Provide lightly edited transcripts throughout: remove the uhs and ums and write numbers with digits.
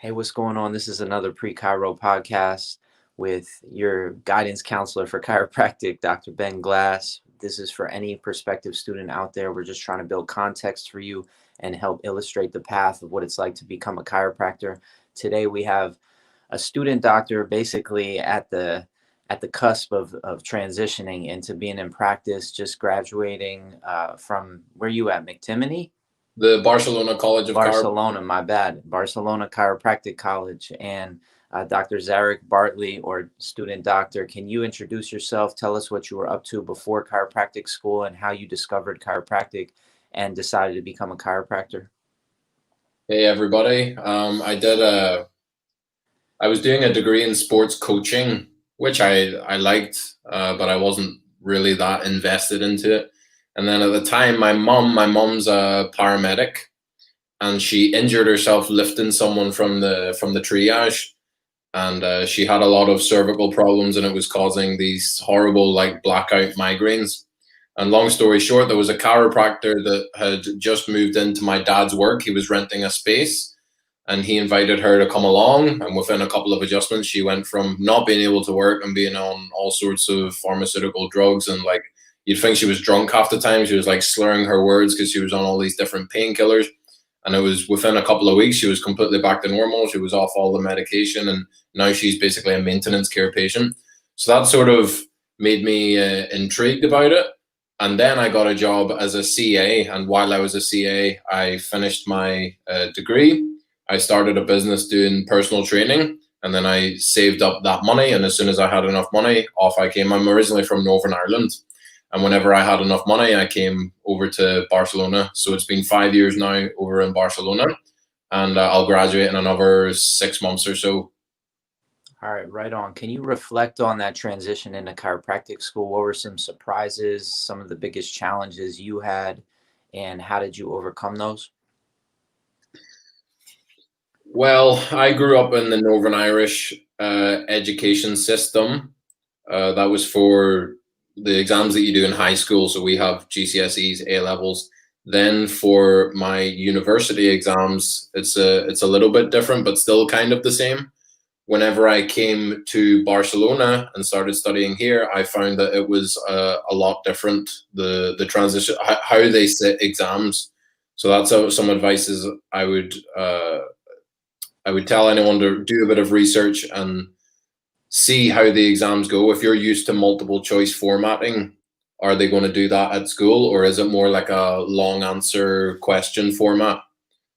Hey, what's going on? This is another pre-Chiro podcast with your guidance counselor for chiropractic, Dr. Ben Glass. This is for any prospective student out there. We're just trying to build context for you and help illustrate the path of what it's like to become a chiropractor. Today we have a student doctor basically at the cusp of transitioning into being in practice, just graduating from where you at, McTimony? The Barcelona College of Chiropractic. Barcelona, my bad. Barcelona Chiropractic College. And Dr. Zarak Bartley, or student doctor, can you introduce yourself? Tell us what you were up to before chiropractic school and how you discovered chiropractic and decided to become a chiropractor. Hey everybody. I was doing a degree in sports coaching, which I liked, but I wasn't really that invested into it. And then at the time, my mom's a paramedic, and she injured herself lifting someone from the triage, and she had a lot of cervical problems, and it was causing these horrible like blackout migraines. And long story short, there was a chiropractor that had just moved into my dad's work. He was renting a space, and he invited her to come along. And within a couple of adjustments, she went from not being able to work and being on all sorts of pharmaceutical drugs. And like, you'd think she was drunk half the time. She was like slurring her words because she was on all these different painkillers. And it was within a couple of weeks, she was completely back to normal. She was off all the medication, and now she's basically a maintenance care patient. So that sort of made me intrigued about it. And then I got a job as a CA. And while I was a CA, I finished my degree. I started a business doing personal training, and then I saved up that money. And as soon as I had enough money, off I came. I'm originally from Northern Ireland. And whenever I had enough money, I came over to Barcelona. So it's been 5 years now over in Barcelona, and I'll graduate in another 6 months or so. All right, right on. Can you reflect on that transition into chiropractic school? What were some surprises, some of the biggest challenges you had, and how did you overcome those? Well, I grew up in the Northern Irish education system. That was for the exams that you do in high school. So we have GCSEs, A levels. Then for my university exams, it's a little bit different, but still kind of the same. Whenever I came to Barcelona and started studying here, I found that it was a lot different. The transition, how they set exams. So that's some advices I would tell anyone to do a bit of research and see how the exams go. If you're used to multiple choice formatting, are they going to do that at school, or is it more like a long answer question format?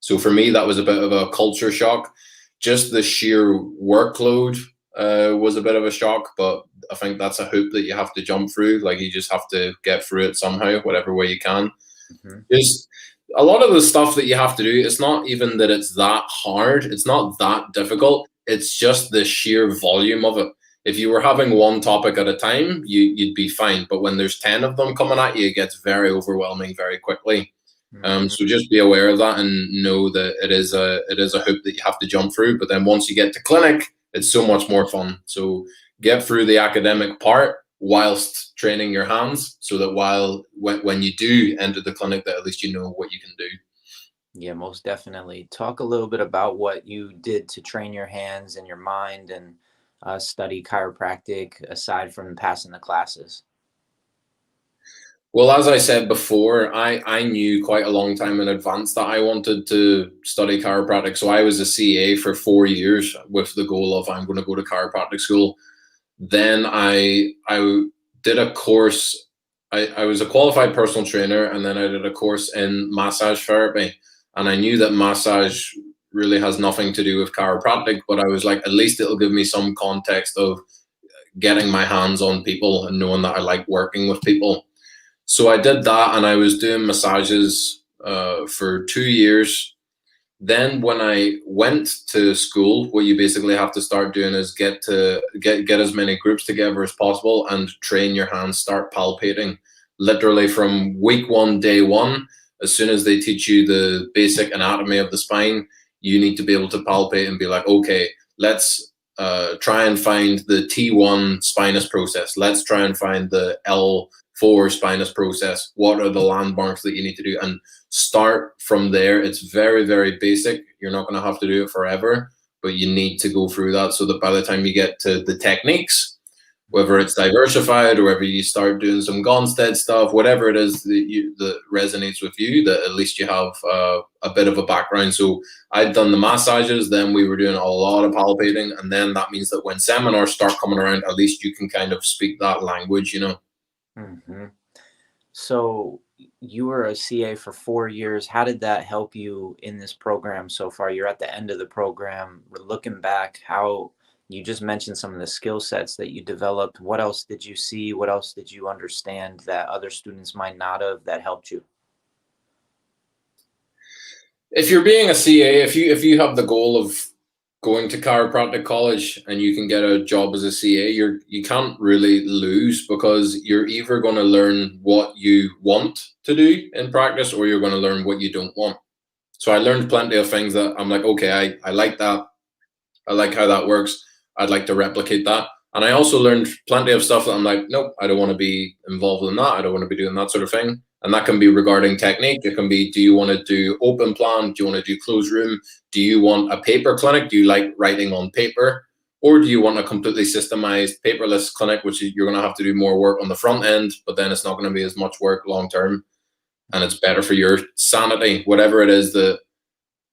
So for me, that was a bit of a culture shock. Just the sheer workload was a bit of a shock, but I think that's a hoop that you have to jump through. Like, you just have to get through it somehow, whatever way you can. Mm-hmm. Just a lot of the stuff that you have to do, it's not even that it's that hard. It's not that difficult. It's just the sheer volume of it. If you were having one topic at a time, you'd be fine. But when there's 10 of them coming at you, it gets very overwhelming very quickly. Mm-hmm. So just be aware of that and know that it is a hoop that you have to jump through. But then once you get to clinic, it's so much more fun. So get through the academic part whilst training your hands, so that when you do enter the clinic, that at least you know what you can do. Yeah, most definitely. Talk a little bit about what you did to train your hands and your mind and study chiropractic aside from passing the classes. Well, as I said before, I knew quite a long time in advance that I wanted to study chiropractic. So I was a CA for 4 years with the goal of, I'm going to go to chiropractic school. Then I did a course. I was a qualified personal trainer, and then I did a course in massage therapy. And I knew that massage really has nothing to do with chiropractic, but I was like, at least it'll give me some context of getting my hands on people and knowing that I like working with people. So I did that, and I was doing massages for 2 years. Then when I went to school, what you basically have to start doing is get as many groups together as possible and train your hands, start palpating. Literally from week one, day one, as soon as they teach you the basic anatomy of the spine, you need to be able to palpate and be like, okay, let's try and find the T1 spinous process. Let's try and find the L4 spinous process. What are the landmarks that you need to do? And start from there. It's very, very basic. You're not going to have to do it forever, but you need to go through that so that by the time you get to the techniques, whether it's diversified or whether you start doing some Gonstead stuff, whatever it is that resonates with you, that at least you have a bit of a background. So I'd done the massages, then we were doing a lot of palpating, and then that means that when seminars start coming around, at least you can kind of speak that language, you know. Mm-hmm. So you were a CA for 4 years. How did that help you in this program so far? You're at the end of the program. We're looking back, how you just mentioned some of the skill sets that you developed. What else did you see? What else did you understand that other students might not have that helped you? If you're being a CA, if you have the goal of going to chiropractic college and you can get a job as a CA, you can't really lose, because you're either going to learn what you want to do in practice or you're going to learn what you don't want. So I learned plenty of things that I'm like, okay, I like that. I like how that works. I'd like to replicate that. And I also learned plenty of stuff that I'm like, nope, I don't want to be involved in that. I don't want to be doing that sort of thing. And that can be regarding technique. It can be, do you want to do open plan? Do you want to do closed room? Do you want a paper clinic? Do you like writing on paper? Or do you want a completely systemized paperless clinic, which you're going to have to do more work on the front end, but then it's not going to be as much work long term, and it's better for your sanity, whatever it is that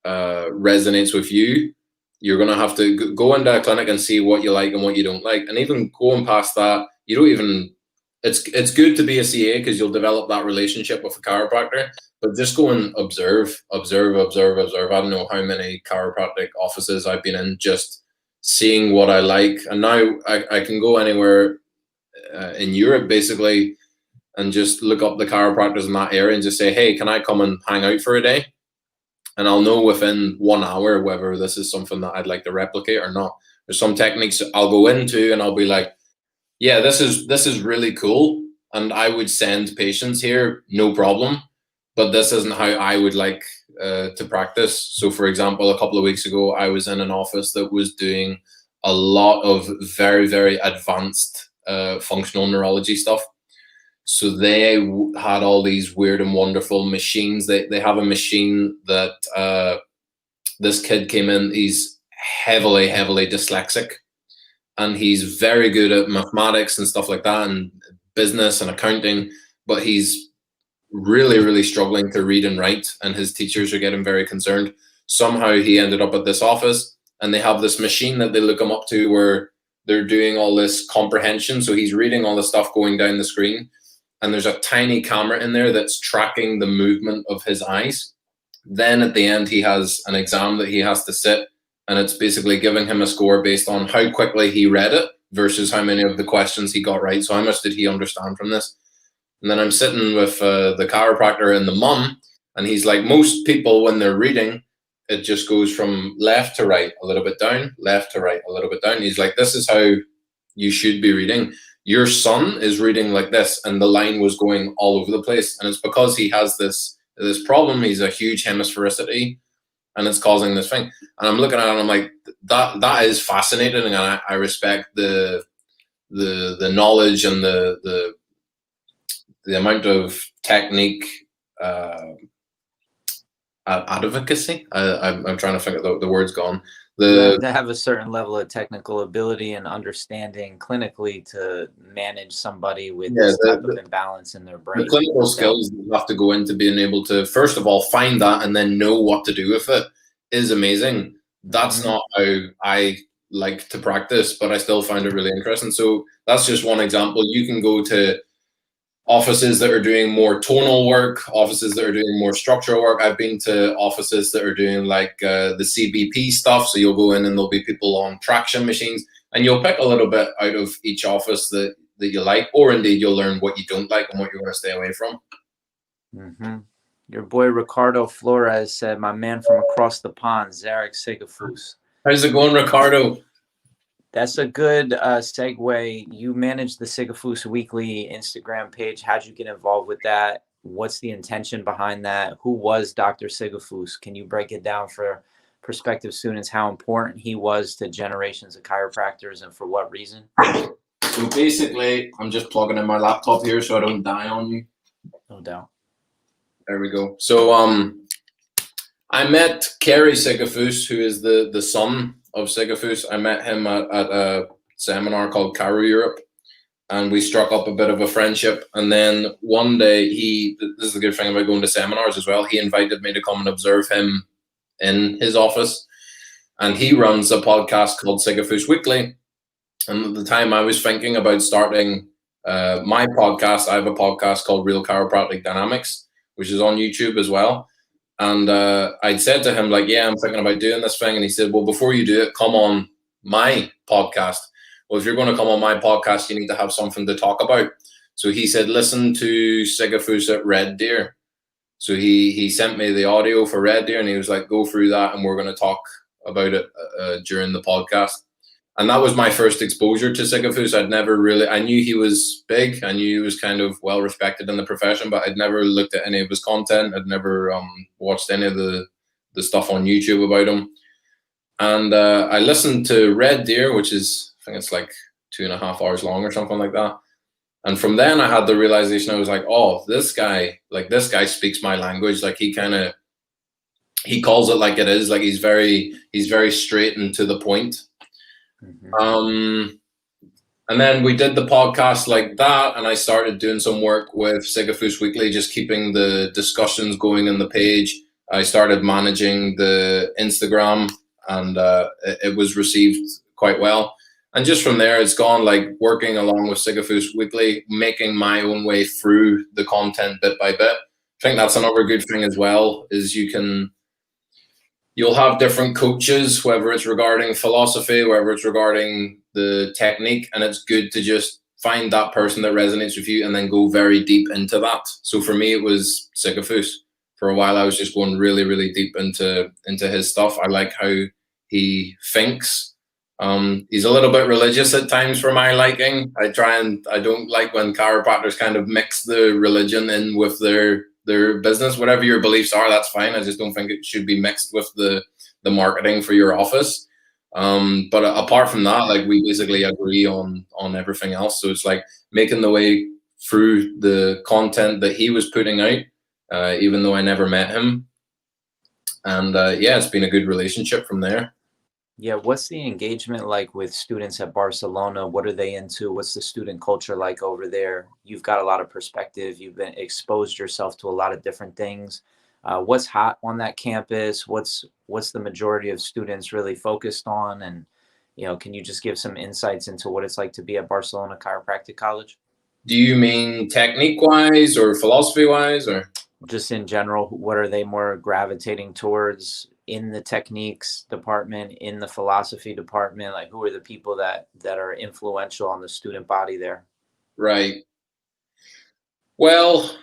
resonates with you. You're going to have to go into a clinic and see what you like and what you don't like. And even going past that, you don't even, it's good to be a CA because you'll develop that relationship with a chiropractor, but just go and observe. I don't know how many chiropractic offices I've been in, just seeing what I like. And now I can go anywhere in Europe basically and just look up the chiropractors in that area and just say, hey, can I come and hang out for a day? And I'll know within 1 hour whether this is something that I'd like to replicate or not. There's some techniques I'll go into and I'll be like, yeah, this is really cool, and I would send patients here, no problem, but this isn't how I would like to practice. So for example, a couple of weeks ago, I was in an office that was doing a lot of very, very advanced functional neurology stuff. So they had all these weird and wonderful machines. They have a machine that this kid came in. He's heavily dyslexic, and he's very good at mathematics and stuff like that, and business and accounting. But he's really struggling to read and write, and his teachers are getting very concerned. Somehow he ended up at this office, and they have this machine that they look him up to where they're doing all this comprehension. So he's reading all the stuff going down the screen, and there's a tiny camera in there that's tracking the movement of his eyes. Then at the end, he has an exam that he has to sit, and it's basically giving him a score based on how quickly he read it versus how many of the questions he got right. So how much did he understand from this? And then I'm sitting with the chiropractor and the mum, and he's like, most people when they're reading, it just goes from left to right, a little bit down, left to right, a little bit down. He's like, this is how you should be reading. Your son is reading like this, and the line was going all over the place. And it's because he has this problem. He's a huge hemisphericity, and it's causing this thing. And I'm looking at it and I'm like, that is fascinating, and I respect the knowledge and the amount of technique advocacy. I'm trying to think of the word's gone. To have a certain level of technical ability and understanding clinically to manage somebody with this type of imbalance in their brain. The clinical skills you have to go into being able to, first of all, find that and then know what to do with it is amazing. That's not how I like to practice, but I still find it really interesting. So that's just one example. You can go to offices that are doing more tonal work, offices that are doing more structural work. I've been to offices that are doing like the CBP stuff. So you'll go in and there'll be people on traction machines, and you'll pick a little bit out of each office that you like, or indeed you'll learn what you don't like and what you're going to stay away from. Your boy Ricardo Flores said, my man from across the pond, Zarak Sigofus. How's it going, Ricardo? That's a good segue. You manage the Sigofus Weekly Instagram page. How'd you get involved with that? What's the intention behind that? Who was Dr. Sigofus? Can you break it down for prospective students how important he was to generations of chiropractors and for what reason? So basically, I'm just plugging in my laptop here so I don't die on you. No doubt. There we go. So I met Kerry Sigofus, who is the son of Sigofus. I met him at a seminar called Chiro Europe, and we struck up a bit of a friendship. And then one day, this is the good thing about going to seminars as well, he invited me to come and observe him in his office. And he runs a podcast called Sigofus Weekly. And at the time I was thinking about starting my podcast. I have a podcast called Real Chiropractic Dynamics, which is on YouTube as well. And I'd said to him, like, yeah, I'm thinking about doing this thing. And he said, well, before you do it, come on my podcast. Well, if you're going to come on my podcast, you need to have something to talk about. So he said, listen to Sigofus at Red Deer. So he sent me the audio for Red Deer, and he was like, go through that, and we're going to talk about it during the podcast. And that was my first exposure to Sigofus. I knew he was big. I knew he was kind of well respected in the profession, but I'd never looked at any of his content. I'd never watched any of the stuff on YouTube about him. And I listened to Red Deer, which is, I think it's like 2.5 hours long or something like that. And from then I had the realization, I was like, oh, this guy speaks my language. Like he calls it like it is. Like he's very straight and to the point. Mm-hmm. And then we did the podcast like that, and I started doing some work with Sigofus Weekly, just keeping the discussions going in the page. I started managing the Instagram, and it was received quite well. And just from there, it's gone, like working along with Sigofus Weekly, making my own way through the content bit by bit. I think that's another good thing as well, is you'll have different coaches, whether it's regarding philosophy, whether it's regarding the technique, and it's good to just find that person that resonates with you and then go very deep into that. So for me, it was Sigofus. For a while, I was just going really, really deep into his stuff. I like how he thinks. He's a little bit religious at times for my liking. I don't like when chiropractors kind of mix the religion in with their business. Whatever your beliefs are, that's fine. I just don't think it should be mixed with the marketing for your office. But apart from that, like we basically agree on everything else. So it's like making the way through the content that he was putting out, even though I never met him. And yeah, it's been a good relationship from there. Yeah, what's the engagement like with students at Barcelona? What are they into? What's the student culture like over there? You've got a lot of perspective. You've been exposed yourself to a lot of different things. What's hot on that campus? What's the majority of students really focused on? And, can you just give some insights into what it's like to be at Barcelona Chiropractic College? Do you mean technique-wise or philosophy-wise, or? Just in general, what are they more gravitating towards in the techniques department, in the philosophy department? Like, who are the people that are influential on the student body there? Right. Well,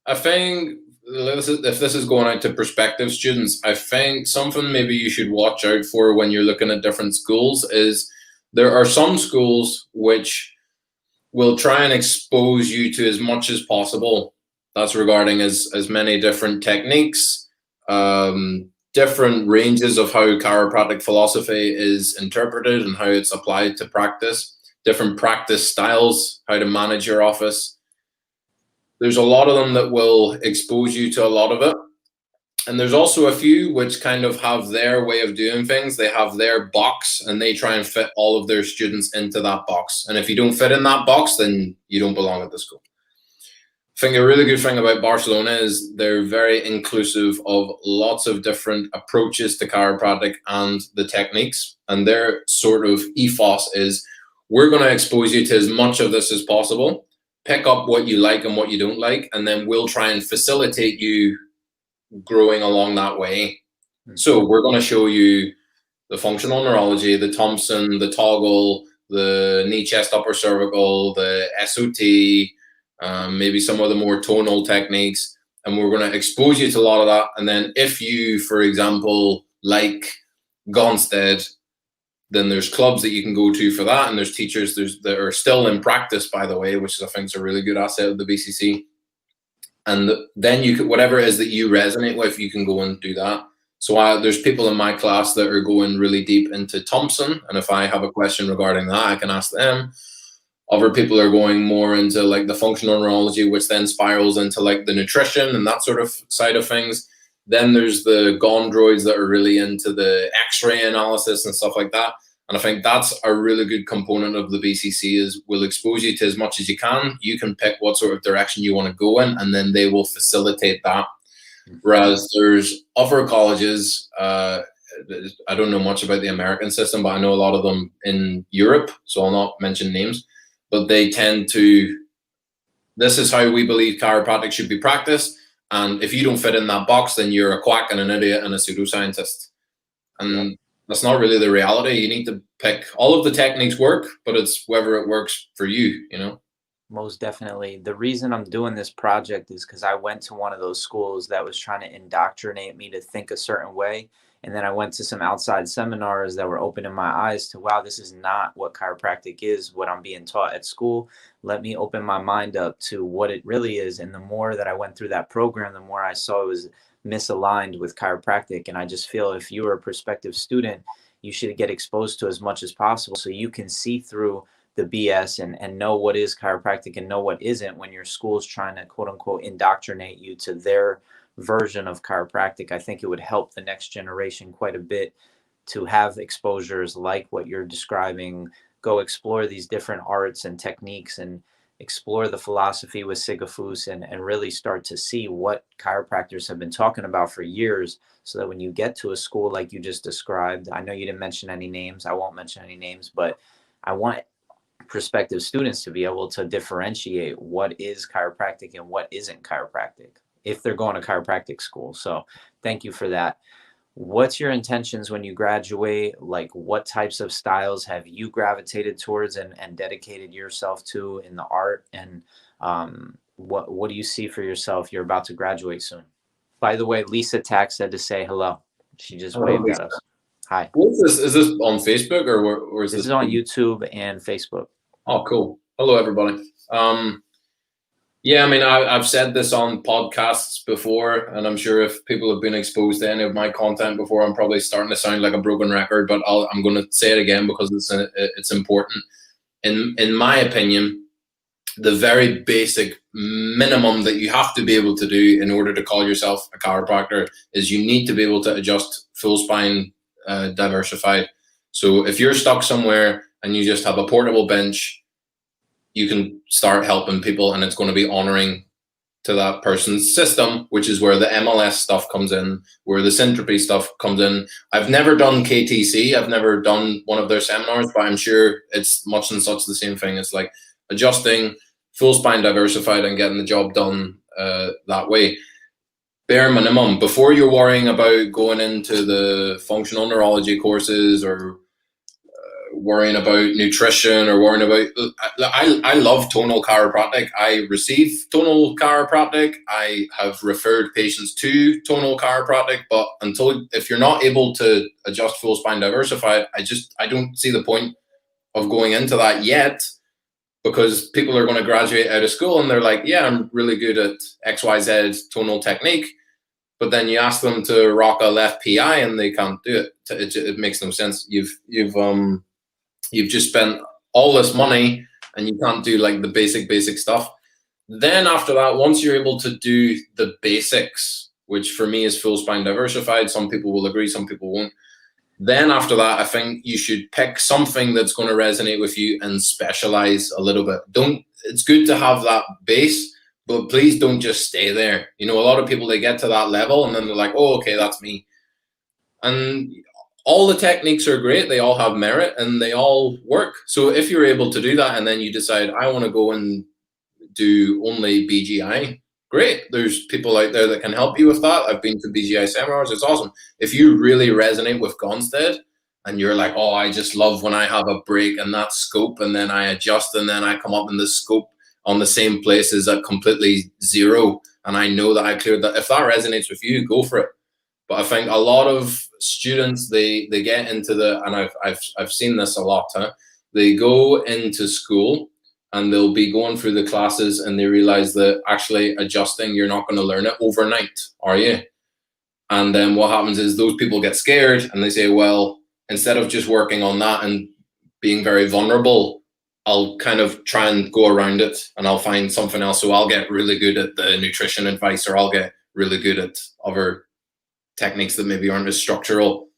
I think if this is going out to prospective students, I think something maybe you should watch out for when you're looking at different schools is there are some schools which will try and expose you to as much as possible. That's regarding as many different techniques, different ranges of how chiropractic philosophy is interpreted and how it's applied to practice, different practice styles, how to manage your office. There's a lot of them that will expose you to a lot of it. And there's also a few which kind of have their way of doing things. They have their box and they try and fit all of their students into that box. And if you don't fit in that box, then you don't belong at the school. I think a really good thing about Barcelona is they're very inclusive of lots of different approaches to chiropractic and the techniques. And their sort of ethos is, we're going to expose you to as much of this as possible, pick up what you like and what you don't like, and then we'll try and facilitate you growing along that way. Mm-hmm. So we're going to show you the functional neurology, the Thompson, the toggle, the knee, chest, upper cervical, the SOT, maybe some of the more tonal techniques, and we're going to expose you to a lot of that. And then if you, for example, like Gonstead, then there's clubs that you can go to for that, and there's teachers that are still in practice, by the way, which I think is a really good asset of the BCC. And then you could, whatever it is that you resonate with, you can go and do that. So there's people in my class that are going really deep into Thompson, and if I have a question regarding that, I can ask them. Other people are going more into like the functional neurology, which then spirals into like the nutrition and that sort of side of things. Then there's the gondroids that are really into the X-ray analysis and stuff like that. And I think that's a really good component of the BCC is we'll expose you to as much as you can. You can pick what sort of direction you want to go in, and then they will facilitate that. Whereas there's other colleges, I don't know much about the American system, but I know a lot of them in Europe, so I'll not mention names, but they tend to, this is how we believe chiropractic should be practiced. And if you don't fit in that box, then you're a quack and an idiot and a pseudoscientist. And that's not really the reality. You need to pick, all of the techniques work, but it's whether it works for you, you know? Most definitely. The reason I'm doing this project is because I went to one of those schools that was trying to indoctrinate me to think a certain way. And then I went to some outside seminars that were opening my eyes to, wow, this is not what chiropractic is, what I'm being taught at school. Let me open my mind up to what it really is. And the more that I went through that program, the more I saw it was misaligned with chiropractic. And I just feel if you are a prospective student, you should get exposed to as much as possible so you can see through the BS and know what is chiropractic and know what isn't when your school's trying to quote unquote indoctrinate you to their version of chiropractic. I think it would help the next generation quite a bit to have exposures like what you're describing, go explore these different arts and techniques and explore the philosophy with Sigofus and really start to see what chiropractors have been talking about for years so that when you get to a school like you just described, I know you didn't mention any names, I won't mention any names, but I want prospective students to be able to differentiate what is chiropractic and what isn't chiropractic if they're going to chiropractic school. So thank you for that. What's your intentions when you graduate? Like what types of styles have you gravitated towards and dedicated yourself to in the art? And what do you see for yourself? You're about to graduate soon. By the way, Lisa Tack said to say hello. She just waved at us. Hi. What's this? Is this on Facebook or is this is on YouTube and Facebook? Oh, cool. Hello, everybody. Yeah, I mean, I've said this on podcasts before, and I'm sure if people have been exposed to any of my content before, I'm probably starting to sound like a broken record, but I'm going to say it again because it's important. In my opinion, the very basic minimum that you have to be able to do in order to call yourself a chiropractor is you need to be able to adjust full spine diversified. So if you're stuck somewhere and you just have a portable bench, you can start helping people and it's going to be honoring to that person's system, which is where the MLS stuff comes in, where the syntropy stuff comes in. I've never done KTC. I've never done one of their seminars, but I'm sure it's much and such the same thing. It's like adjusting full spine diversified and getting the job done that way. Bare minimum, before you're worrying about going into the functional neurology courses or worrying about nutrition or worrying about, I love tonal chiropractic. I receive tonal chiropractic. I have referred patients to tonal chiropractic, but if you're not able to adjust full spine diversified, I don't see the point of going into that yet, because people are going to graduate out of school and they're like, yeah, I'm really good at XYZ tonal technique. But then you ask them to rock a left PI and they can't do it. It makes no sense. You've just spent all this money and you can't do like the basic stuff. Then after that, once you're able to do the basics, which for me is full spine diversified, some people will agree, some people won't. Then after that, I think you should pick something that's going to resonate with you and specialize a little bit. It's good to have that base, but please don't just stay there. You know, a lot of people, they get to that level and then they're like, oh, okay, that's me. And all the techniques are great. They all have merit and they all work. So if you're able to do that and then you decide, I want to go and do only BGI, great. There's people out there that can help you with that. I've been to BGI seminars. It's awesome. If you really resonate with Gonstead and you're like, oh, I just love when I have a break and that scope and then I adjust and then I come up in the scope on the same place as at completely zero. And I know that I cleared that. If that resonates with you, go for it. But I think a lot of students, they get into and I've seen this a lot, they go into school and they'll be going through the classes and they realize that actually adjusting, you're not going to learn it overnight, are you? And then what happens is those people get scared and they say, well, instead of just working on that and being very vulnerable, I'll kind of try and go around it and I'll find something else. So I'll get really good at the nutrition advice or I'll get really good at other techniques that maybe aren't as structural.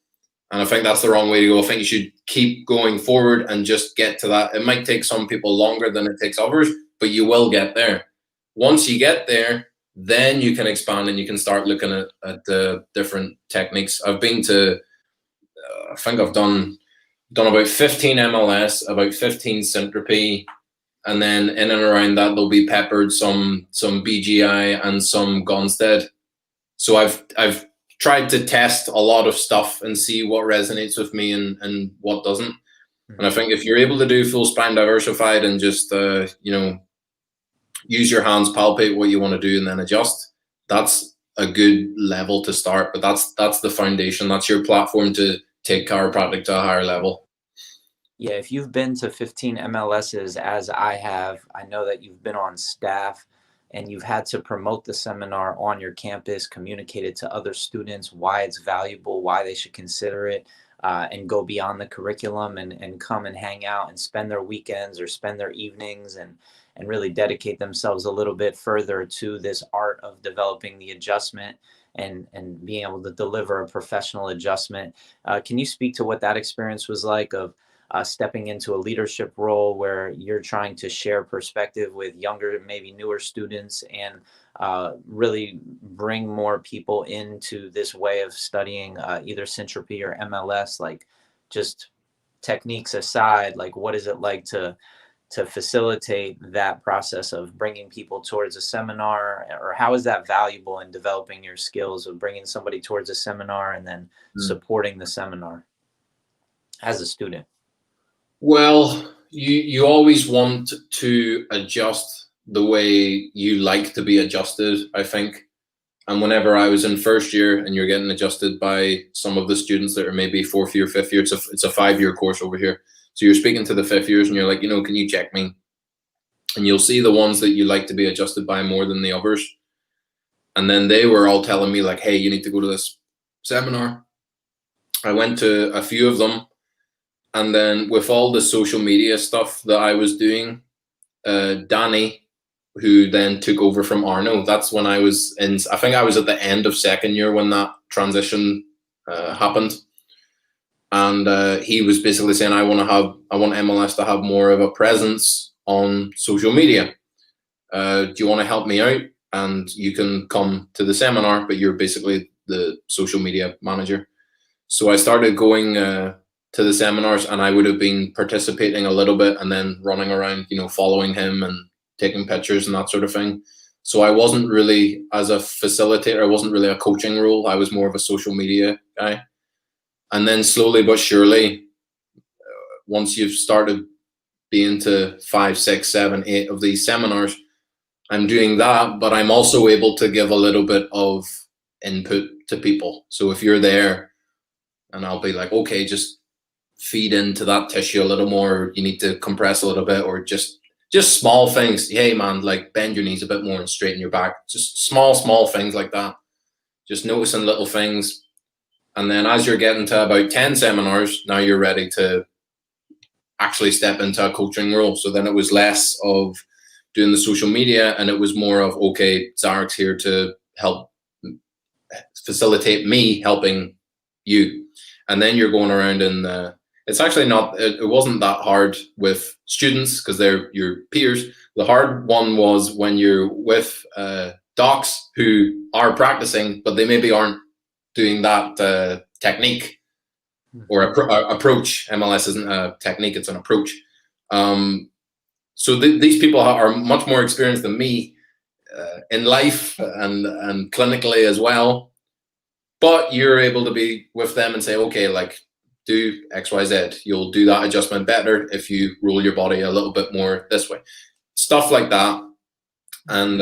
And I think that's the wrong way to go. I think you should keep going forward and just get to that. It might take some people longer than it takes others, but you will get there. Once you get there, then you can expand and you can start looking at the different techniques. I've been to, I think I've done about 15 MLS, about 15 Syntropy, and then in and around that there'll be peppered some BGI and some Gonstead. So I've tried to test a lot of stuff and see what resonates with me and what doesn't. And I think if you're able to do full spine diversified and just use your hands, palpate what you want to do, and then adjust, that's a good level to start. But that's the foundation. That's your platform to take chiropractic to a higher level. Yeah, if you've been to 15 MLSs, as I have, I know that you've been on staff and you've had to promote the seminar on your campus, communicate it to other students, why it's valuable, why they should consider it, and go beyond the curriculum and come and hang out and spend their weekends or spend their evenings and really dedicate themselves a little bit further to this art of developing the adjustment and being able to deliver a professional adjustment. Can you speak to what that experience was like of stepping into a leadership role where you're trying to share perspective with younger, maybe newer students and really bring more people into this way of studying either Syntropy or MLS? Like, just techniques aside, like what is it like to facilitate that process of bringing people towards a seminar, or how is that valuable in developing your skills of bringing somebody towards a seminar and then supporting the seminar as a student? Well, you always want to adjust the way you like to be adjusted, I think. And whenever I was in first year and you're getting adjusted by some of the students that are maybe fourth year, fifth year, it's a 5-year course over here. So you're speaking to the fifth years and you're like, can you check me? And you'll see the ones that you like to be adjusted by more than the others. And then they were all telling me like, hey, you need to go to this seminar. I went to a few of them. And then with all the social media stuff that I was doing, Danny, who then took over from Arno, that's when I was I think I was at the end of second year when that transition happened. And he was basically saying, I want MLS to have more of a presence on social media. Do you want to help me out? And you can come to the seminar, but you're basically the social media manager. So I started going to the seminars, and I would have been participating a little bit and then running around, following him and taking pictures and that sort of thing. So I wasn't really, as a facilitator, I wasn't really a coaching role. I was more of a social media guy. And then slowly but surely, once you've started being to 5, 6, 7, 8 of these seminars, I'm doing that, but I'm also able to give a little bit of input to people. So if you're there and I'll be like, okay, just feed into that tissue a little more, you need to compress a little bit, or just small things. Hey man, like bend your knees a bit more and straighten your back. Just small things like that. Just noticing little things. And then as you're getting to about 10 seminars, now you're ready to actually step into a coaching role. So then it was less of doing the social media and it was more of, okay, Zarak's here to help facilitate me helping you. And then you're going around and it's actually not, it wasn't that hard with students because they're your peers. The hard one was when you're with docs who are practicing, but they maybe aren't doing that technique or approach. MLS isn't a technique, it's an approach. So these people are much more experienced than me in life and clinically as well. But you're able to be with them and say, okay, like, do X, Y, Z. You'll do that adjustment better if you roll your body a little bit more this way. Stuff like that. And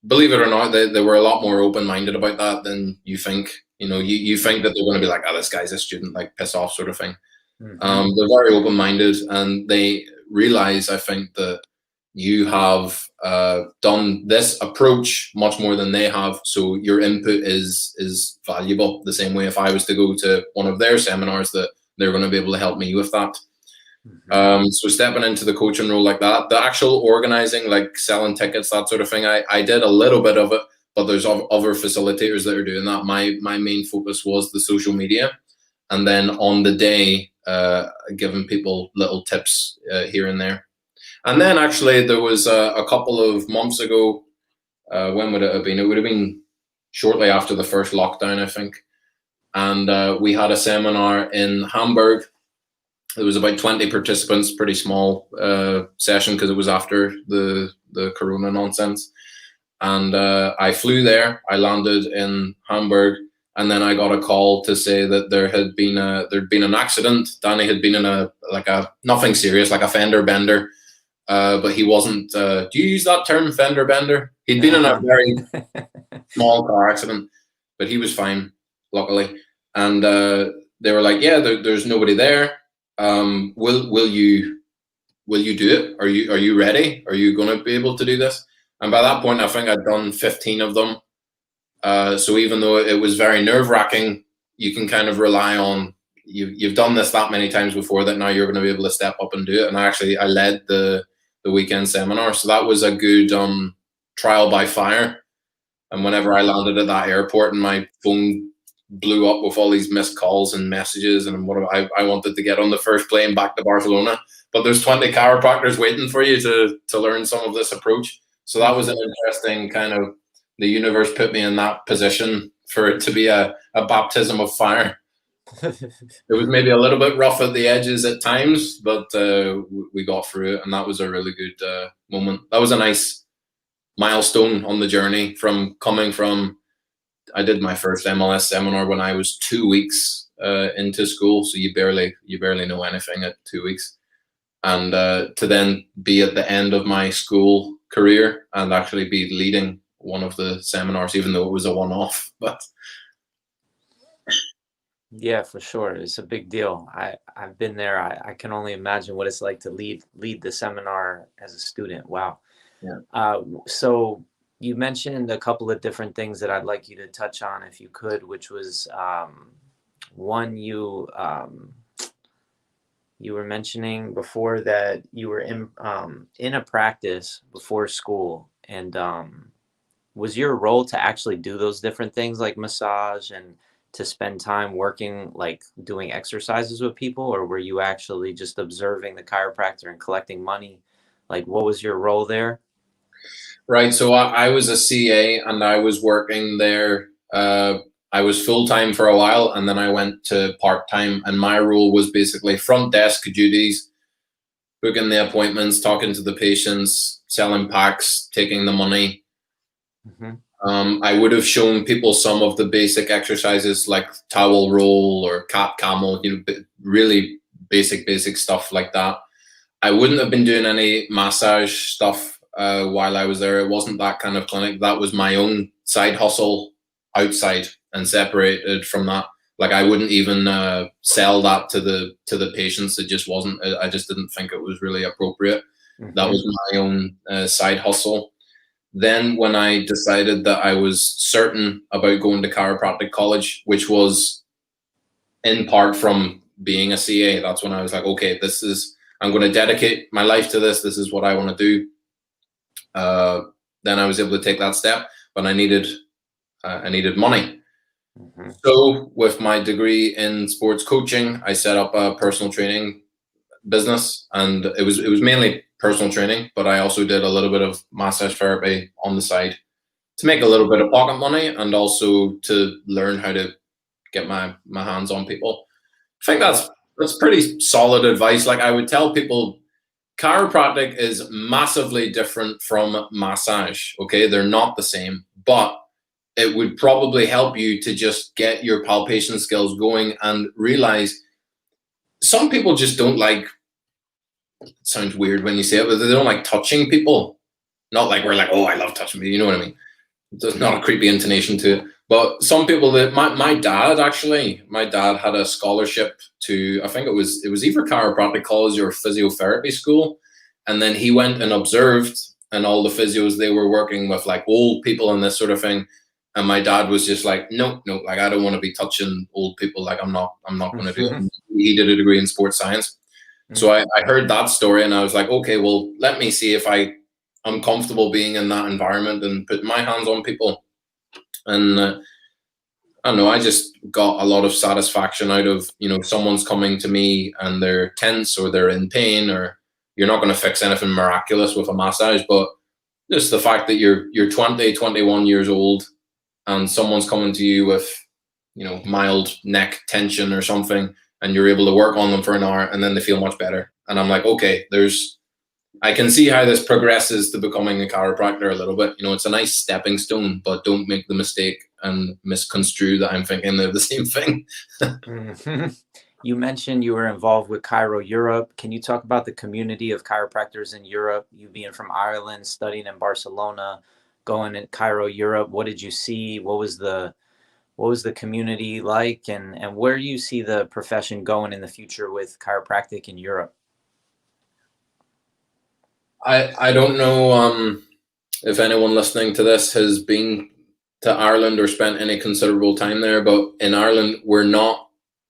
believe it or not, they were a lot more open-minded about that than you think. You think that they're going to be like, oh, this guy's a student, like piss off sort of thing. Mm-hmm. They're very open-minded and they realize, I think, that you have done this approach much more than they have, so your input is valuable. The same way if I was to go to one of their seminars, that they're going to be able to help me with that. Mm-hmm. So stepping into the coaching role like that, the actual organizing, like selling tickets, that sort of thing, I did a little bit of it, but there's other facilitators that are doing that. My main focus was the social media, and then on the day, giving people little tips here and there. And then actually there was a couple of months ago, when would it have been? It would have been shortly after the first lockdown, I think. And we had a seminar in Hamburg. There was about 20 participants, pretty small session because it was after the Corona nonsense. And I flew there. I landed in Hamburg, and then I got a call to say that there'd been an accident. Danny had been in a nothing serious, like a fender bender, but he wasn't. Do you use that term, fender bender? He'd been in a very small car accident, but he was fine, luckily. And they were like, "Yeah, there's nobody there. Will you do it? Are you ready? Are you going to be able to do this?" And by that point, I think I'd done 15 of them. So even though it was very nerve-wracking, you can kind of rely on you've done this that many times before that now you're going to be able to step up and do it. And I led the weekend seminar, so that was a good trial by fire. And whenever I landed at that airport and my phone blew up with all these missed calls and messages, and I wanted to get on the first plane back to Barcelona, but there's 20 chiropractors waiting for you to learn some of this approach. So that was an interesting kind of, the universe put me in that position for it to be a baptism of fire. It was maybe a little bit rough at the edges at times, but we got through it, and that was a really good moment. That was a nice milestone on the journey from coming from, I did my first MLS seminar when I was 2 weeks into school, so you barely know anything at 2 weeks, and to then be at the end of my school career and actually be leading one of the seminars, even though it was a one-off. But yeah, for sure, it's a big deal. I've been there. I can only imagine what it's like to lead the seminar as a student. Wow. Yeah. So you mentioned a couple of different things that I'd like you to touch on, if you could, which was one, you were mentioning before that you were in a practice before school, and was your role to actually do those different things like massage and to spend time working, like doing exercises with people, or were you actually just observing the chiropractor and collecting money? Like, what was your role there? Right. So I was a CA, and I was working there. I was full-time for a while, and then I went to part-time, and my role was basically front desk duties, booking the appointments, talking to the patients, selling packs, taking the money. Mm-hmm. I would have shown people some of the basic exercises like towel roll or cat camel, really basic stuff like that. I wouldn't have been doing any massage stuff while I was there. It wasn't that kind of clinic. That was my own side hustle outside and separated from that. Like, I wouldn't even sell that to the patients. It just wasn't. I just didn't think it was really appropriate. Mm-hmm. That was my own side hustle. Then when I decided that I was certain about going to chiropractic college, which was in part from being a CA, that's when I was like, okay, I'm going to dedicate my life to this. This is what I want to do. Then I was able to take that step, but I needed money. Mm-hmm. So with my degree in sports coaching, I set up a personal training business, and it was mainly personal training, but I also did a little bit of massage therapy on the side to make a little bit of pocket money, and also to learn how to get my hands on people. I think that's pretty solid advice. Like, I would tell people, chiropractic is massively different from massage. Okay, they're not the same, but it would probably help you to just get your palpation skills going and realize some people just don't like, it sounds weird when you say it, but they don't like touching people. Not like we're like, oh, I love touching people, you know what I mean? There's not a creepy intonation to it. But some people that my dad had a scholarship to, I think it was either chiropractic college or physiotherapy school. And then he went and observed, and all the physios, they were working with like old people and this sort of thing. And my dad was just like, no, like, I don't want to be touching old people. Like, I'm not going to do it. He did a degree in sports science. So I heard that story, and I was like, okay, well, let me see if I'm comfortable being in that environment and putting my hands on people. And I don't know, I just got a lot of satisfaction out of, someone's coming to me and they're tense or they're in pain, or you're not going to fix anything miraculous with a massage, but just the fact that you're 20, 21 years old and someone's coming to you with, mild neck tension or something, and you're able to work on them for an hour and then they feel much better. And I'm like, okay, I can see how this progresses to becoming a chiropractor a little bit. It's a nice stepping stone, but don't make the mistake and misconstrue that I'm thinking they're the same thing. Mhm. You mentioned you were involved with Chiro Europe. Can you talk about the community of chiropractors in Europe? You being from Ireland, studying in Barcelona, going to Chiro Europe. What did you see? What was the community like, and where do you see the profession going in the future with chiropractic in Europe? I don't know if anyone listening to this has been to Ireland or spent any considerable time there, but in Ireland, we're not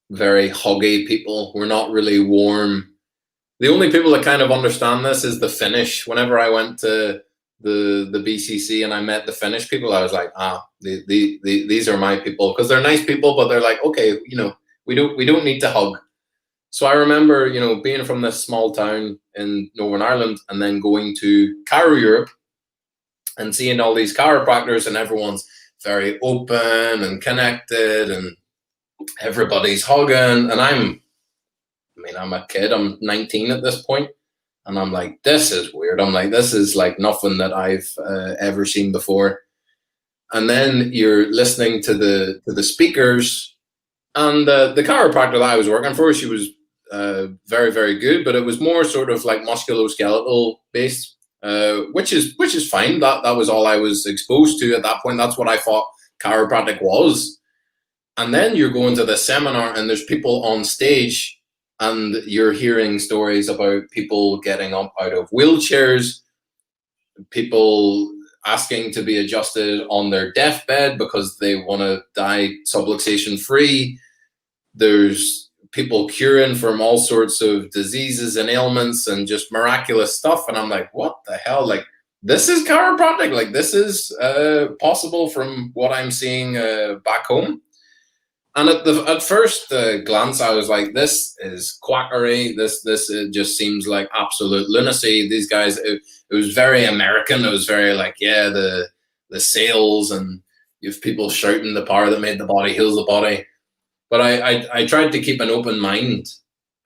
very huggy people. We're not really warm. The only people that kind of understand this is the Finnish. Whenever I went to the BCC and I met the Finnish people, I was like, these are my people, because they're nice people, but they're like, okay, we don't need to hug. So I remember, being from this small town in Northern Ireland and then going to Chiro Europe and seeing all these chiropractors, and everyone's very open and connected and everybody's hugging. And I'm a kid, I'm 19 at this point, and I'm like, this is weird. I'm like, this is like nothing that I've ever seen before. And then you're listening to the speakers, and the chiropractor that I was working for, she was very, very good, but it was more sort of like musculoskeletal based, which is fine. That was all I was exposed to at that point. That's what I thought chiropractic was. And then you're going to the seminar, and there's people on stage, and you're hearing stories about people getting up out of wheelchairs, people asking to be adjusted on their deathbed because they want to die subluxation free. There's people curing from all sorts of diseases and ailments and just miraculous stuff. And I'm like, what the hell? Like, this is chiropractic. Like, this is possible from what I'm seeing back home. And at first glance, I was like, "This is quackery. This it just seems like absolute lunacy." These guys, it was very American. It was very like, yeah, the sales, and you have people shouting, "The power that made the body heals the body." But I tried to keep an open mind,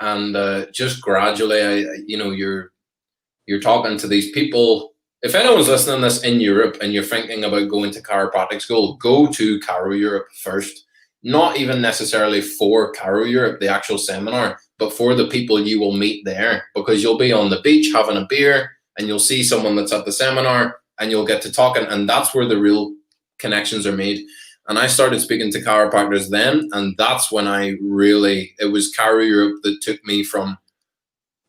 and just gradually, you're talking to these people. If anyone's listening to this in Europe and you're thinking about going to chiropractic school, go to Chiro Europe first. Not even necessarily for Chiro Europe, the actual seminar, but for the people you will meet there, because you'll be on the beach having a beer and you'll see someone that's at the seminar and you'll get to talking, and that's where the real connections are made. And I started speaking to chiropractors then, and that's when it was Chiro Europe that took me from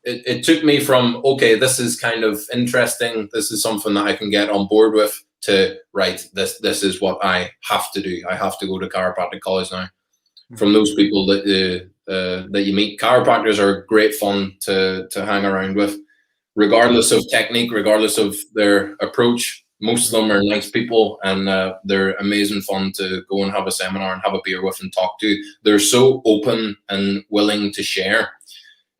it took me from, okay, this is kind of interesting, this is something that I can get on board with, to, right, this is what I have to do. I have to go to chiropractic college now. From those people that you meet, chiropractors are great fun to hang around with, regardless of technique, regardless of their approach. Most of them are nice people, and they're amazing fun to go and have a seminar and have a beer with and talk to. They're so open and willing to share,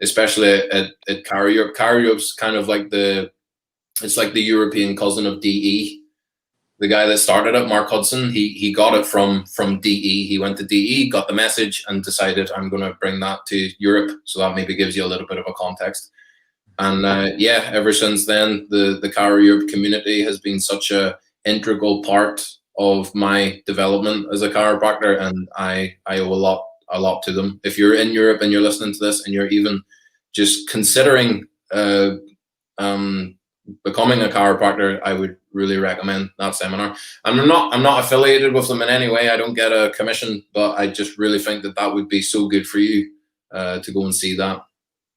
especially at Chiro Europe. Chiro Europe's kind of like it's like the European cousin of DE. The guy that started it, Mark Hudson, he got it from DE. He went to DE, got the message, and decided, I'm going to bring that to Europe. So that maybe gives you a little bit of a context. And ever since then, the Chiro Europe community has been such a integral part of my development as a chiropractor, and I owe a lot to them. If you're in Europe and you're listening to this and you're even just considering becoming a chiropractor, I would really recommend that seminar. And I'm not affiliated with them in any way. I don't get a commission, but I just really think that would be so good for you to go and see that.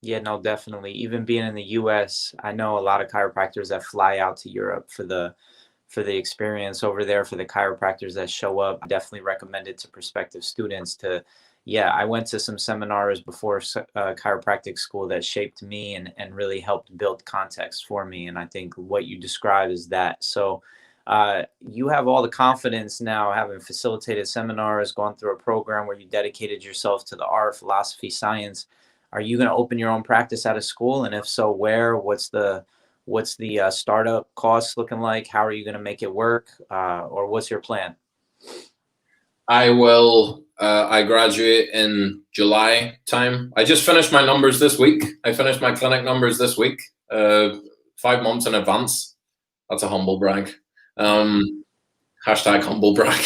Yeah, no, definitely. Even being in the US, I know a lot of chiropractors that fly out to Europe for the experience over there, for the chiropractors that show up. I definitely recommend it to prospective students to, yeah, I went to some seminars before chiropractic school that shaped me and really helped build context for me. And I think what you describe is that. So You have all the confidence now, having facilitated seminars, gone through a program where you dedicated yourself to the art, philosophy, science. Are you going to open your own practice out of school? And if so, where? What's the startup costs looking like? How are you going to make it work? Or what's your plan? I will. I graduate in July time. I just finished my numbers this week. I finished my clinic numbers this week, 5 months in advance. That's a humble brag. Hashtag humble brag.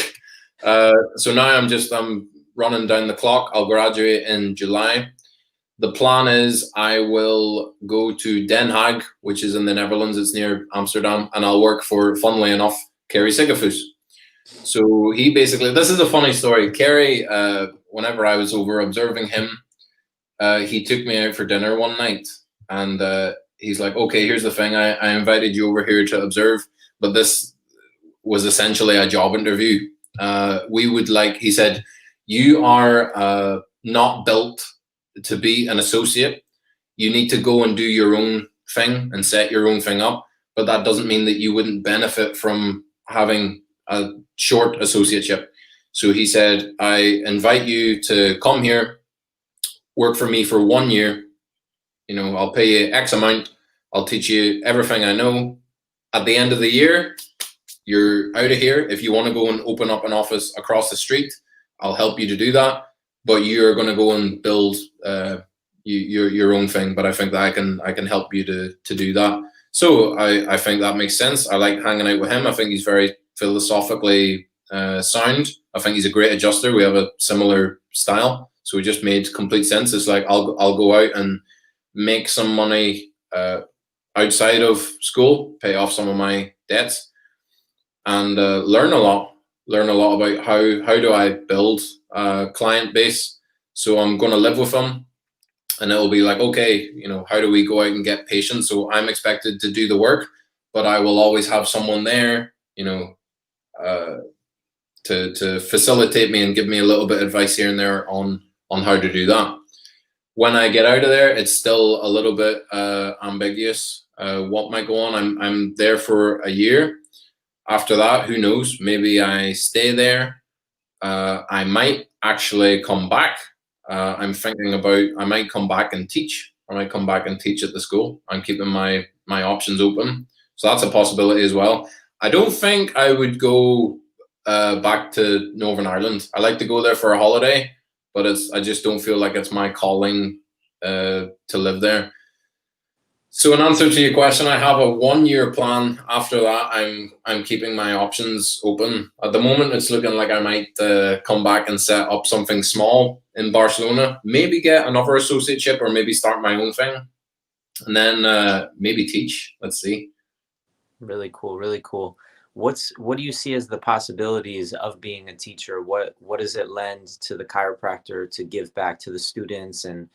So now I'm running down the clock. I'll graduate in July. The plan is I will go to Den Haag, which is in the Netherlands. It's near Amsterdam, and I'll work for, funnily enough, Dr Sigofus. So he basically, this is a funny story. Kerry, whenever I was over observing him, he took me out for dinner one night, and he's like, okay, here's the thing. I invited you over here to observe, but this was essentially a job interview. He said, you are not built to be an associate. You need to go and do your own thing and set your own thing up, but that doesn't mean that you wouldn't benefit from having a short associateship. So he said, I invite you to come here, work for me for 1 year. I'll pay you X amount. I'll teach you everything I know. At the end of the year, you're out of here. If you want to go and open up an office across the street, I'll help you to do that. But you're going to go and build your own thing. But I think that I can help you to do that. So I think that makes sense. I like hanging out with him. I think he's very philosophically sound. I think he's a great adjuster. We have a similar style, so it just made complete sense. It's like I'll go out and make some money outside of school, pay off some of my debts, and learn a lot about how do I build a client base. So I'm going to live with them, and it'll be like, okay, how do we go out and get patients? So I'm expected to do the work, but I will always have someone there, to facilitate me and give me a little bit of advice here and there on how to do that. When I get out of there, it's still a little bit ambiguous what might go on. I'm there for a year. After that, who knows? Maybe I stay there. I might actually come back. I'm thinking about I might come back and teach. I might come back and teach at the school. I'm keeping my options open. So that's a possibility as well. I don't think I would go back to Northern Ireland. I like to go there for a holiday, but I just don't feel like it's my calling to live there. So in answer to your question, I have a 1 year plan. After that, I'm keeping my options open. At the moment, it's looking like I might come back and set up something small in Barcelona, maybe get another associateship, or maybe start my own thing, and then maybe teach. Let's see. Really cool, really cool. What do you see as the possibilities of being a teacher? What does it lend to the chiropractor to give back to the students and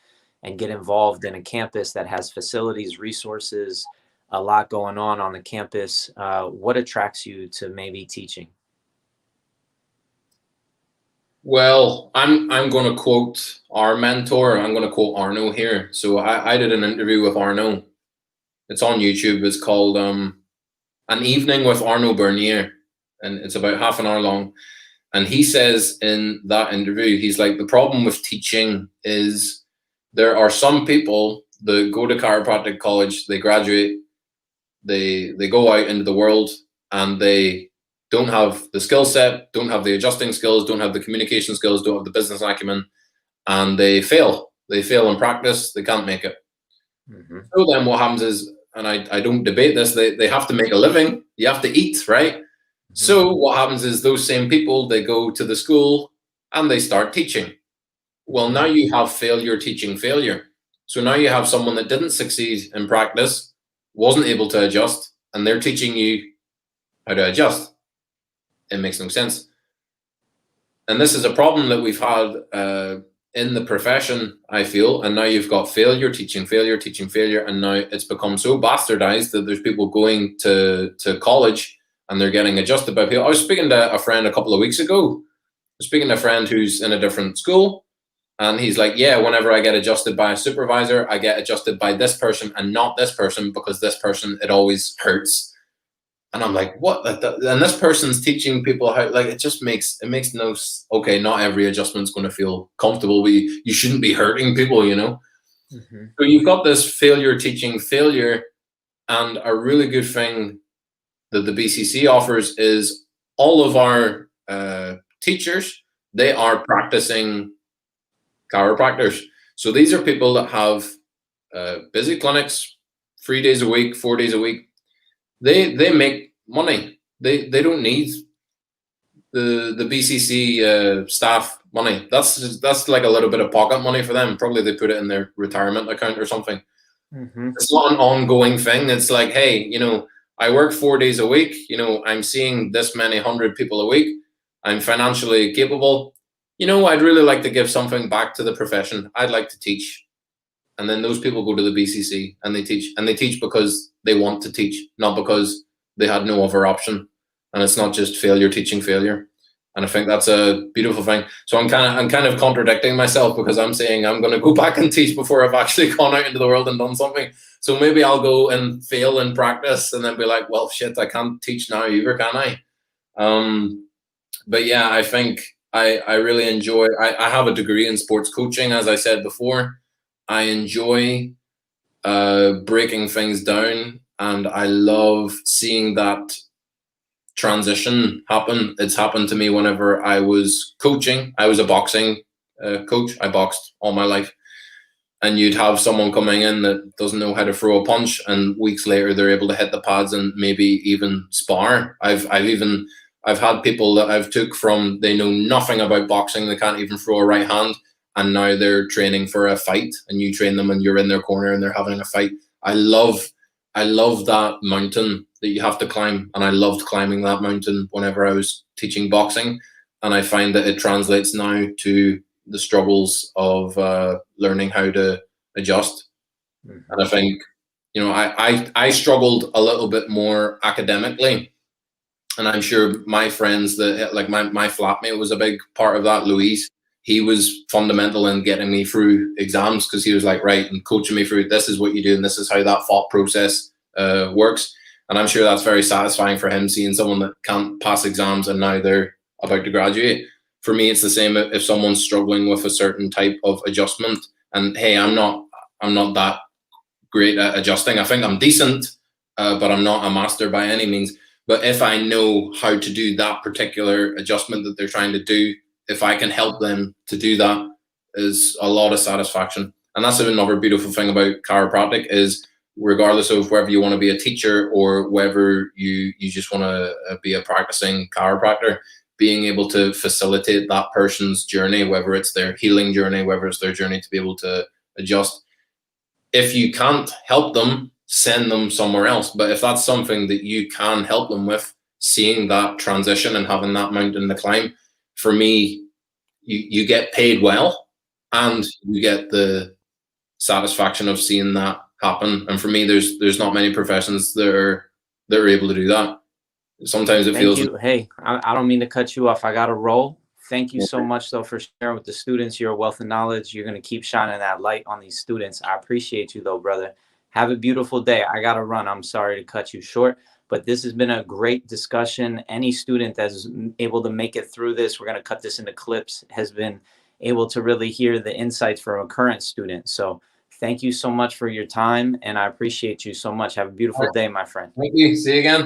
get involved in a campus that has facilities, resources, a lot going on the campus? What attracts you to maybe teaching? Well, I'm going to quote our mentor. I'm going to quote Arno here. So I did an interview with Arno. It's on YouTube. It's called An Evening with Arno Bernier, and it's about half an hour long. And he says in that interview, he's like, the problem with teaching is there are some people that go to chiropractic college, they graduate, they go out into the world, and they don't have the skill set, don't have the adjusting skills, don't have the communication skills, don't have the business acumen, and they fail. They fail in practice, they can't make it. Mm-hmm. So then what happens is, and I don't debate this, they have to make a living. You have to eat, right? Mm-hmm. So what happens is those same people, they go to the school and they start teaching. Well, now you have failure teaching failure. So now you have someone that didn't succeed in practice, wasn't able to adjust, and they're teaching you how to adjust. It makes no sense. And this is a problem that we've had in the profession, I feel. And now you've got failure teaching failure. And now it's become so bastardized that there's people going to college and they're getting adjusted by people. I was speaking to a friend a couple of weeks ago. I was speaking to a friend who's in a different school. And he's like, yeah, whenever I get adjusted by a supervisor, I get adjusted by this person and not this person, because this person, it always hurts. And I'm like, what? And this person's teaching people how, like, it makes no, okay, not every adjustment's going to feel comfortable. You shouldn't be hurting people, you know? Hmm. So you've got this failure teaching failure. And a really good thing that the BCC offers is all of our teachers, they are practicing chiropractors. So these are people that have busy clinics, 3 days a week, 4 days a week. They make money. They don't need the BCC staff money. That's like a little bit of pocket money for them. Probably they put it in their retirement account or something. Hmm. It's not an ongoing thing. It's like, hey, I work 4 days a week. I'm seeing this many hundred people a week. I'm financially capable. I'd really like to give something back to the profession. I'd like to teach. And then those people go to the BCC and they teach. And they teach because they want to teach, not because they had no other option. And it's not just failure teaching failure. And I think that's a beautiful thing. So I'm kind of contradicting myself, because I'm saying I'm going to go back and teach before I've actually gone out into the world and done something. So maybe I'll go and fail in practice and then be like, well, shit, I can't teach now either, can I? But yeah, I think I really enjoy. I have a degree in sports coaching, as I said before. I enjoy breaking things down, and I love seeing that transition happen. It's happened to me whenever I was coaching. I was a boxing coach. I boxed all my life, and you'd have someone coming in that doesn't know how to throw a punch, and weeks later they're able to hit the pads and maybe even spar. I've had people that I've took from, they know nothing about boxing, they can't even throw a right hand, and now they're training for a fight, and you train them and you're in their corner and they're having a fight. I love that mountain that you have to climb, and I loved climbing that mountain whenever I was teaching boxing, and I find that it translates now to the struggles of learning how to adjust. And Hmm. I think, I struggled a little bit more academically, and I'm sure my friends, that like my flatmate was a big part of that. Louise, he was fundamental in getting me through exams, because he was like, right, and coaching me through, this is what you do and this is how that thought process works. And I'm sure that's very satisfying for him, seeing someone that can't pass exams and now they're about to graduate. For me, it's the same if someone's struggling with a certain type of adjustment, and hey, I'm not that great at adjusting. I think I'm decent, but I'm not a master by any means. But if I know how to do that particular adjustment that they're trying to do, if I can help them to do that, is a lot of satisfaction. And that's another beautiful thing about chiropractic is, regardless of whether you want to be a teacher or whether you just want to be a practicing chiropractor, being able to facilitate that person's journey, whether it's their healing journey, whether it's their journey to be able to adjust. If you can't help them, send them somewhere else. But if that's something that you can help them with, seeing that transition and having that mountain to climb, for me, you get paid well, and you get the satisfaction of seeing that happen. And for me, there's not many professions that are able to do that. Sometimes it Thank feels, you. Hey, I don't mean to cut you off. I got to roll. Thank you so much, though, for sharing with the students your wealth of knowledge. You're going to keep shining that light on these students. I appreciate you, though, brother. Have a beautiful day. I got to run. I'm sorry to cut you short, but this has been a great discussion. Any student that's able to make it through this, we're going to cut this into clips, has been able to really hear the insights from a current student. So thank you so much for your time, and I appreciate you so much. Have a beautiful day, my friend. thank you. See you again.